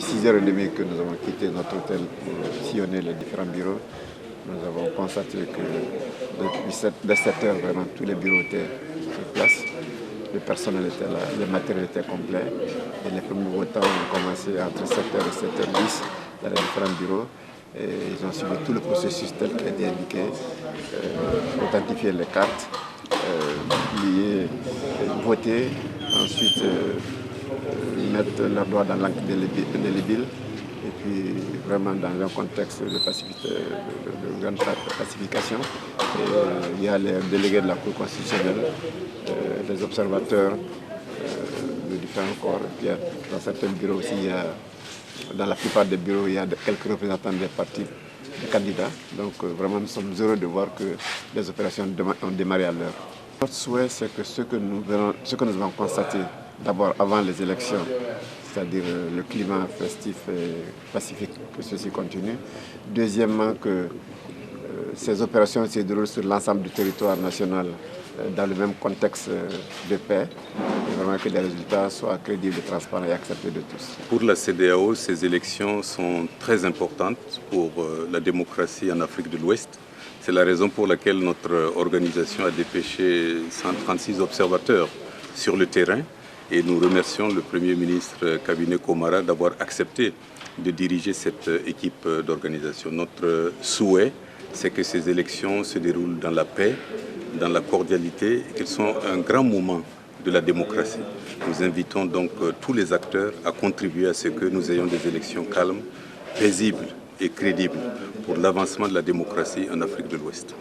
depuis 6h30 que nous avons quitté notre hôtel pour sillonner les différents bureaux, nous avons constaté que dès 7h, vraiment, tous les bureaux étaient sur place. Le personnel était là, le matériel était complet. Et les premiers votants ont commencé entre 7h et 7h10 dans les différents bureaux. Et ils ont suivi tout le processus tel qu'il a été indiqué, authentifier les cartes, voter, ensuite mettre leurs doigts dans l'encre indélébile. Et puis vraiment dans un contexte de grande pacification. Et, il y a les délégués de la Cour constitutionnelle, les observateurs de différents corps. Puis, dans certains bureaux aussi, dans la plupart des bureaux, il y a quelques représentants des partis, des candidats. Donc vraiment, nous sommes heureux de voir que les opérations ont démarré à l'heure. Notre souhait, c'est que ce que nous avons constaté d'abord avant les élections, c'est-à-dire le climat festif et pacifique, que ceci continue. Deuxièmement, que ces opérations se déroulent sur l'ensemble du territoire national dans le même contexte de paix, et vraiment que les résultats soient crédibles, transparents et acceptés de tous. Pour la CEDEAO, ces élections sont très importantes pour la démocratie en Afrique de l'Ouest. C'est la raison pour laquelle notre organisation a dépêché 136 observateurs sur le terrain. Et nous remercions le Premier ministre Cabinet Komara d'avoir accepté de diriger cette équipe d'organisation. Notre souhait, c'est que ces élections se déroulent dans la paix, dans la cordialité, et qu'elles sont un grand moment de la démocratie. Nous invitons donc tous les acteurs à contribuer à ce que nous ayons des élections calmes, paisibles et crédibles pour l'avancement de la démocratie en Afrique de l'Ouest.